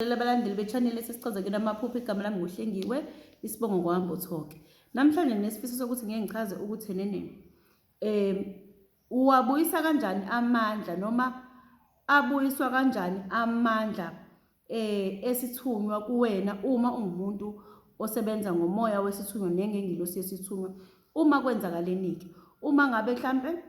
Abalandeli be-channel esisichazekela amaphupho, igama lami nguHlengiwe, isibongo ngohambo thoke. Namhlanje nesifiso sokuthi ngeke ngichaze ukuthi nene uwabuyisa kanjani amandla noma abuyiswa kanjani amandla esithunywa kuwena uma ungumuntu osebenza ngomoya wesithunywa nengengilosi yesithunywa. Uma kwenzakaleni-ke, uma ngabe mhlambe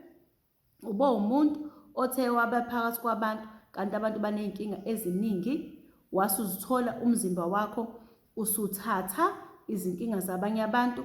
ubo umuntu othe waba phakathi kwabantu kanti abantu baneyinkinga eziningi, wasuzithola umzimba wakho usuthatha izinkinga zabanye abantu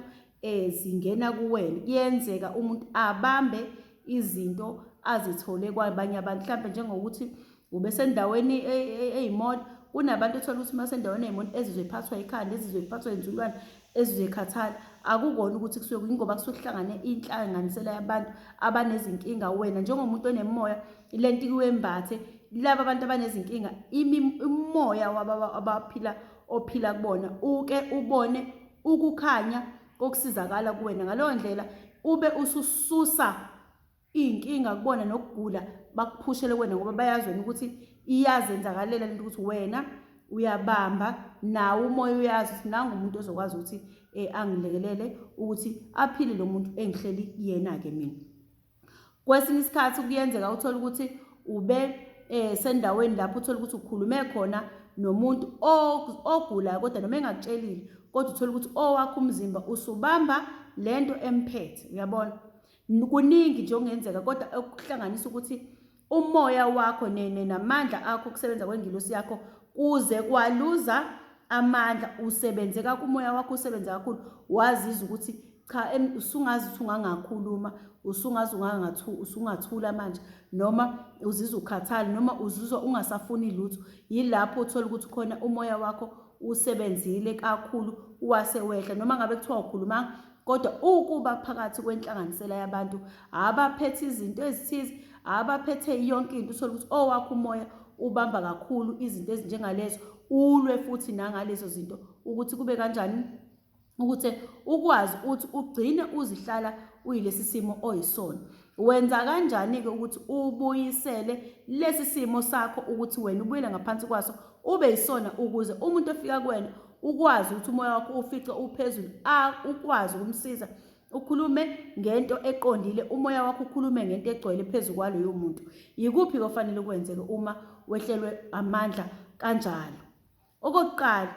zingena kuwena. Kuyenzeka umuntu abambe izinto azithole kwabanye abantu, mhlambe njengokuthi ube sendaweni eyimona, kunabantu othola ukuthi masendaweni eyimona ezizwe iphathwa ikhanda, ezizwe iphathwa inzulwane, ezizwe ikhathala. Akukona ukuthi kusuke ingoba kusuke kuhlangane inhlanganisela yabantu abanezinkinga. Wena njengomuntu onemoya, lento iwembathe laba abantu abanezinkinga, imoya ophila kubona, uke ubone ukukhanya kokusizakala kuwena. Ngaleyo ndlela ube usususa inkinga kubona nokugula bakuphushele kuwena, ngoba bayazi wena ukuthi iyazenzakalela lento, ukuthi wena uyabamba nawo umoya, uyazi ukuthi nanga umuntu ozokwazi ukuthi angilekelele ukuthi aphile lo muntu engihleli yena-ke mina. Kwesinye isikhathi kuyenzeka uthola ukuthi ube sendaweni lapho uthola ukuthi ukhulume khona nomuntu ogulayo, kodwa noma engakutshelile, kodwa uthola ukuthi owakho umzimba usubamba lento emphethe. Uyabona, kuningi nje okungenzeka, kodwa okuhlanganisa ukuthi umoya wakho namandla akho okusebenza kwengilosi yakho kuze kwaluza amandla, usebenze kakhulu, umoya wakho usebenze kakhulu, wazizwa ukuthi cha, usungazi ukuthi ungangakhuluma, usungazi usungathula manje, noma uzizwa ukhathala, noma uzizwa ungasafuni lutho. Yilapho uthola ukuthi khona umoya wakho usebenzile kakhulu, wasewehla. Noma ngabe kuthiwa ukhulumanga, kodwa ukuba phakathi kwenhlanganisela yabantu abaphethe izinto ezithize, abaphethe yonke into, uthola ukuthi owakho umoya ubamba kakhulu izinto ezinjengalezo, ulwe futhi nangalezo zinto, ukuthi kube kanjani, ukuthi ukwazi ukuthi ugcine uzihlala uyilesi simo oyisona. Wenza kanjani-ke ukuthi ubuyisele lesi simo sakho, ukuthi wena ubuyele ngaphansi kwaso, ube yisona, ukuze umuntu ofika kuwena ukwazi ukuthi umoya wakho ufice uphezulu, ukwazi ukumsiza, ukhulume ngento eqondile, umoya wakho ukhulume ngento egcwele phezu kwaloyo muntu. Yikuphi kofanele kwenzeke uma wehlelwe amandla kanjalo? Okokuqala,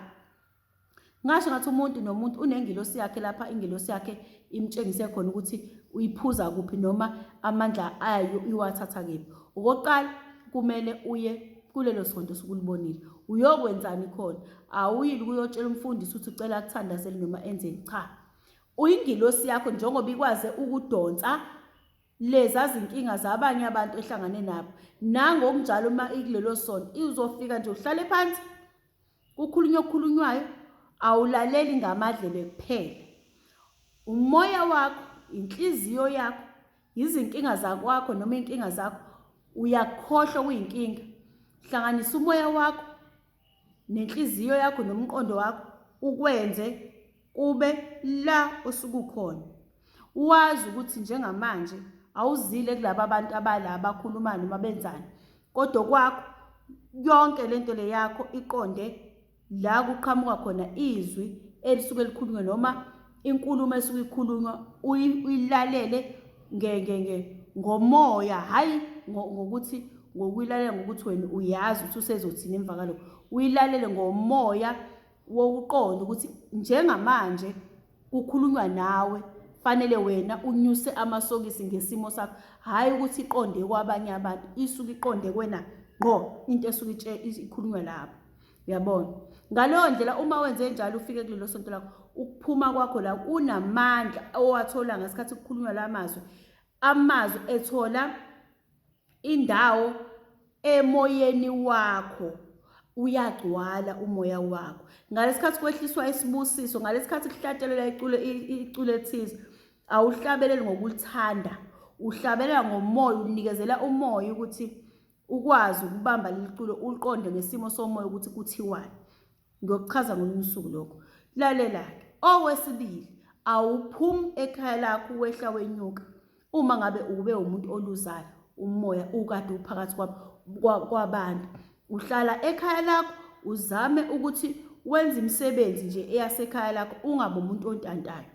ngasho ngathi umuntu nomuntu unengilosi yakhe, lapha ingilosi yakhe imtshengise khona ukuthi uyiphuza kuphi noma amandla ayo iwathatha kephi. Okokuqala, kumele uye kulelo sonto sukulibonile. Uyokwenzani khona? Awuyili kuyotshela umfundisi ukuthi ucela kuthandazele noma enzeni, cha. Uyingilosi yakho njengoba ikwaze ukudonsa leza zinkinga zabanye abantu ehlangane nabo, nangokunjalo uma ikulelo sonto izofika nje uhlale phansi, kukhulunywa okukhulunywayo, awulaleli ngamadlebe kuphela. Umoya wakho, inhliziyo yakho, izinkinga zakwakho noma inkinga zakho, uyakhohlwa kuyinkinga. Hlanganisa umoya wakho nenhliziyo yakho nomqondo wakho, ukwenze kube la osukukhona. Wazi ukuthi njengamanje awuzile kulaba abantu abalaba abakhuluma noma benzani, kodwa kwakho yonke lento le yakho iqonde la kuqhamuka khona izwi elisuke likhulunywa, noma inkulumo esuke ikhulunywa, uyilalele ngomoya, hayi ngokuthi ngokuyilalela ngokuthi wena uyazi ukuthi usezothina emva kalokho. Uyilalele ngomoya wokuqonda ukuthi njengamanje kukhulunywa nawe, fanele wena unyuse amasokisi ngesimo sakho, hayi ukuthi iqonde kwabanye abantu, isuke iqonde kwena ngqo into esuke ikhulunywa lapho. Uyabona, ngaleyo ndlela uma wenze njalo, ufike kulelo sonto lakho, ukuphuma kwakho la kunamandla owathola ngesikhathi kukhulunywa la mazwi. Amazwi ethola indawo emoyeni wakho, uyagcwala umoya wakho. Ngalesikhathi kwehliswa isibusiso, ngalesikhathi kuhlatelela icule ethize, awuhlabeleli ngokulithanda, uhlabelela ngomoya, unikezela umoya ukuthi ukwazi ukubamba leli culo, uliqonde ngesimo somoya ukuthi kuthiwani. Ngiyokuchaza ngolunye usuku lokho. Lalela-ke. Owesibili, awuphumi ekhaya lakho wehla wenyuka uma ngabe ube umuntu oluzayo umoya ukade uphakathi kwabantu. Uhlala ekhaya lakho uzame ukuthi wenze imisebenzi nje eyasekhaya lakho, ungabe umuntu ontantayo.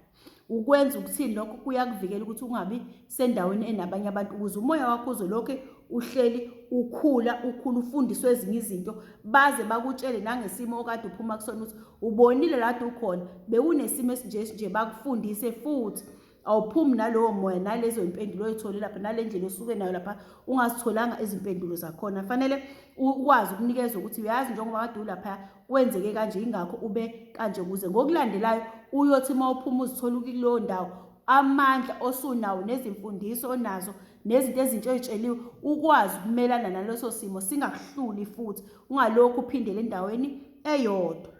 Ukwenza ukuthini lokho kuyakuvikela ukuthi ungabi sendaweni enabanye abantu, ukuze umoya wakho uzolokhu uhleli ukhula ufundiswe ezinye izinto, baze bakutshele nangesimo okade uphuma kusona ukuthi ubonile lapho ukhona bewunesimo esinje bakufundise futhi awuphumi nalowo moya nalezo impendulo oyithole lapha nalendlela osuke nayo lapha ungazitholanga izimpendulo zakhona. Fanele ukwazi ukunikeza ukuthi uyazi njengoba kade ulapha kwenzeke kanje ingakho ube kanje, ukuze ngokulandelayo uyothi mawuphuma uzithola kuleyo ndawo amandla osunawo nezimfundiso onazo nezinto ezintsha oyitsheliwe ukwazi ukumelana naleso simo singakuhluli futhi ungalokhu uphindele endaweni eyodwa.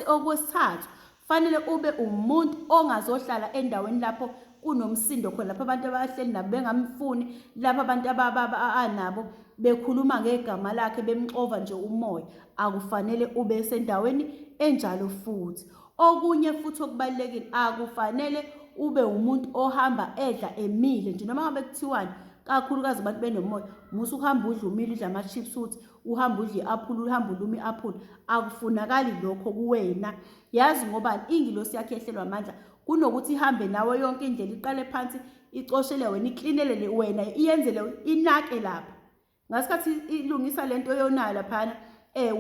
Okwesithathu, fanele ube umuntu ongazohlala endaweni lapho kunomsindo khona, lapho abantu abahleli nabo bengamfuni, lapho abantu anabo bekhuluma ngegama lakhe bemxova nje umoya. Akufanele ube sendaweni enjalo futhi. Okunye futhi okubalekile, akufanele ube umuntu ohamba edla emile nje noma ngabe kuthiwani, kakhulukazi abantu benomoya, musu uhamba udla umile, udla ama-chips uthi uhamba udla i-apple, uhamba uluma i-apple. Akufunakali lokho kuwena. Yazi ngobani? Ingilosi yakhe ehlelwa amandla kunokuthi ihambe nawe yonke indlela, iqale phansi, icoshele wena, iklinelele wena, iyenzele inake lapha. Ngasikhathi ilungisa lento yonayo laphana,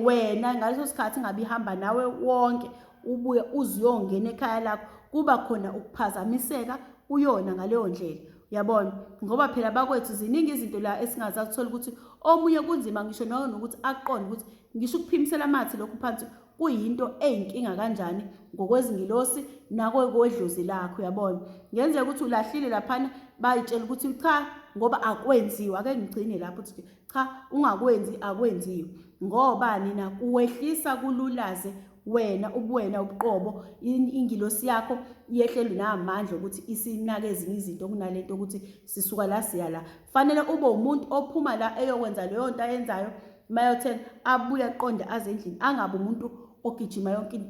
wena ngaleso sikhathi ngabe ihamba nawe wonke, ubuye uziyongena ekhaya lakho, kuba khona ukuphazamiseka uyona ngaleyo ndlela. Uyabona, ngoba phela bakwethu ziningi izinto la esingazazi uthola ukuthi omunye kunzima ngisho nokuthi aqonde ukuthi ngisho ukuphimisela amathi lokhu phansi kuyinto eyinkinga kanjani ngokwezingilosi nakwedlozi lakho. Uyabona, ngenzeka ukuthi ulahlile laphana, bayitshela ukuthi cha ngoba akwenziwa, ake ngigcine lapho ukuthi cha ungakwenzi akwenziwe. Ngoba nina kuwehlisa kululaze wena ubuwena ubuqobo, ingilosi yakho yehlelwe namandla ukuthi isinake ezinye izinto kunalento ukuthi sisuka la siya la. Fanele ube umuntu ophuma la eyokwenza leyo nto ayenzayo, mayothen abuye aqonde aze endlini, angabe umuntu ogijima yonke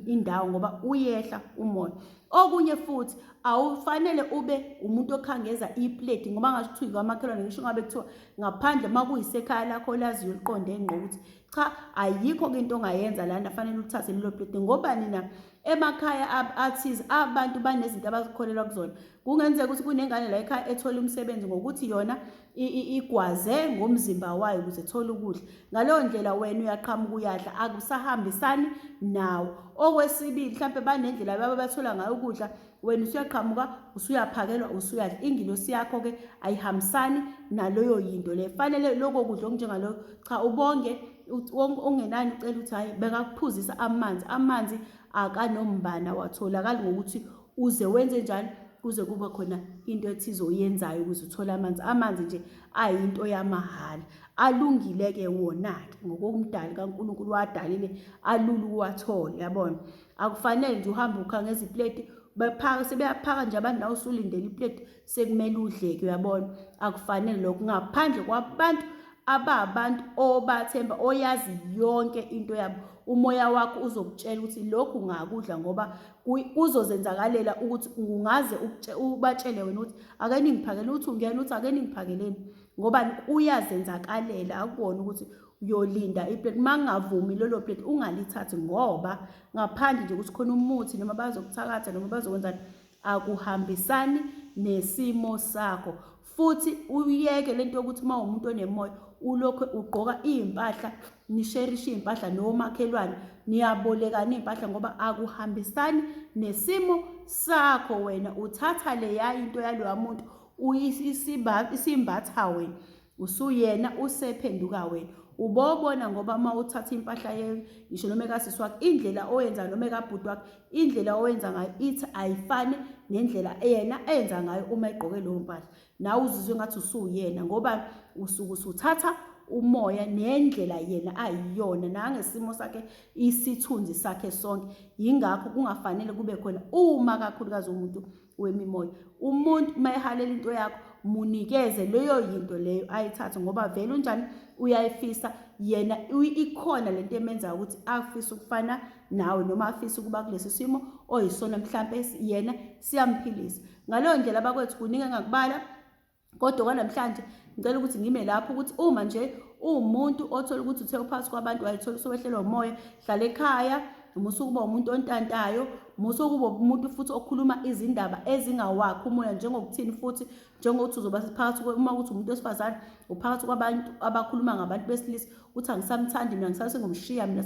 indawo ngoba uyehla umoya. Okunye futhi, awufanele ube umuntu okhangeza iplate ngoba ngasho kuthiwa kwamakhelwane, ngisho ngabe kuthiwa ngaphandle makuyisekhaya lakho laziyo liqonde ngqo ukuthi cha ayikho into ongayenza lana, fanele uthathe lelo plate. Ngoba nina emakhaya athize abantu banezinto abazikholela kuzona. Kungenzeka ukuthi kunengane la ekhaya ethola umsebenzi ngokuthi yona igwaze ngomzimba wayo ukuze ethole ukudla. Ngaleyo ndlela wena uyaqhamuka uyadla, akusahambisani nawo. Okwesibili, mhlambe banendlela baba bathola ngayo ukudla, wena usuyaqhamuka usuyaphakelwa usuyadla. Ingilosi yakho ke ayihambisani naloyo yinto le. Fanele lokho kudla okunjengalo cha ubonge ongenani ucela ukuthi hayi bengakuphuzisa amanzi akanombana watholakala ngokuthi uze wenze njani kuze kuba khona into ethize oyenzayo ukuze uthole amanzi nje ayinto yamahala, alungile ke wona ke ngokomdali kaNkulunkulu wadalile alulu ukuwathola. Yabona, akufanele nje uhambe ukhangeza iplate bephaka sebeyaphaka nje abantu nawe usulindele iplate sekumele udleke. Uyabona, akufanele lokho, ngaphandle kwabantu ababantu obathemba oyazi yonke into yabo. Umoya wakho uzokutshela ukuthi lokhu ungakudla ngoba uzozenzakalela ukuthi ungaze ubatshele wena ukuthi ake ningiphakele, uthi ungena uthi ake ningiphakeleni ngoba uyazenzakalela. Akubona ukuthi uyolinda iplate, mangavumi lelo plate ungalithathi ngoba ngaphandle nje ukuthi khona umuthi noma bazokuthakatha noma bazokwenzani, akuhambisani nesimo sakho. Futhi uyeke lento yokuthi uma umuntu onemoya ulokho ugqoka impahla, nisherishe impahla nomakhelwane, niyabolekana impahla ngoba akuhambisani nesimo sakho. Wena uthatha le into yaloya muntu isimbatha wena, usuyena usephenduka wena. Ubobona ngoba uma uthatha impahla ngisho noma ekasisi wakho, indlela oyenza noma ekabhuti wakho, indlela oyenza ngayo ithi ayifane nendlela yena enza ngayo uma egqoke leyo mpahla. Nawe uzizwe ngathi usuyena ngoba usuke usuthatha umoya nendlela yena ayiyona nangesimo sakhe, isithunzi sakhe sonke. Yingakho kungafanele kube khona uma kakhulukazi umuntu wemimoya, umuntu mayihalela into yakho munikeze leyo yinto leyo ayithathe ngoba vele unjani uyayifisa yena, ikhona lento emenza ukuthi afise ukufana nawe noma afise ukuba kulesi simo oyisona mhlambe yena siyamphilisa. Ngaleyo ndlela abakwethu kuningi engakubala, kodwa kwanamhlanje ngicela ukuthi ngime lapho ukuthi uma nje umuntu othola ukuthi uthe uphakathi kwabantu wayithola sowehlelwa umoya, hlala ekhaya. Musuke uba umuntu ontantayo, musuke uba umuntu futhi okhuluma izindaba ezingawakho umoya, njengokuthini futhi njengokuthi uzoba phakathi uma ukuthi umuntu wesifazane uphakathi kwabantu abakhuluma ngabantu besilisa uthi angisamthandi mina, ngisasengumshiya mina,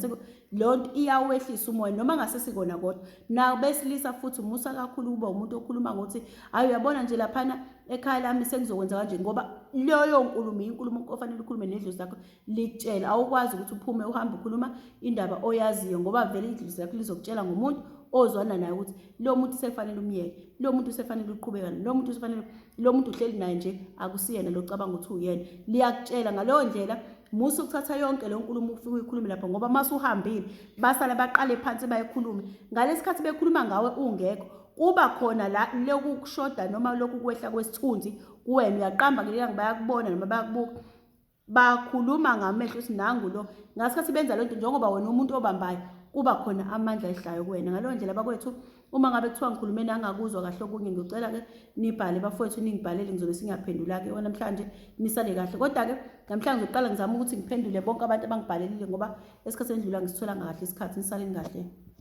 lonto iyawehlisa umoya noma ngasesikona kodwa. Na besilisa futhi umusa kakhulu uba umuntu okhuluma ngokuthi hayi uyabona nje laphana ekhaya lami sengizokwenza kanje, ngoba leyo nkulumo inkulumo ofanele ukhulume nedlozi lakho likutshela. Awukwazi ukuthi uphume uhambe ukhuluma indaba oyaziyo, ngoba vele idlozi lakho lizokutshela ngomuntu ozwana naye ukuthi lo muntu sefanele umyeke, lo muntu sefanele uqhubeka, lo muntu sefanele, lo muntu uhleli naye nje akusiyena lo cabanga ukuthi uyena. Liyakutshela ngaleyo ndlela. Musu ukuthatha yonke le nkulumo ufike uyikhulume lapha, ngoba mase uhambile basala baqale phansi bayikhulume. Ngalesikhathi bekhuluma ngawe ungekho, kuba khona la loku kushoda noma lokhu kwehla kwesithunzi kuwena. Uyaqamba ngelinga bayakubona noma bayakubuka, bakhuluma ngamehlo ukuthi nangu lo. Ngasikhathi benza lento njengoba wena umuntu obambayo, kuba khona amandla ehlayo kuwena. Ngaleyo ndlela bakwethu, uma ngabe kuthiwa ngikhulumeni angakuzwa kahle okunye, ngicela ke nibhale bafowethu, ningibhalele, ngizobe singaphendula ke namhlanje nisale kahle. Kodwa ke namhlanje ngizoqala ngizama ukuthi ngiphendule bonke abantu abangibhalelile, ngoba esikhathini endlula ngisithola kahle isikhathi. Nisale kahle.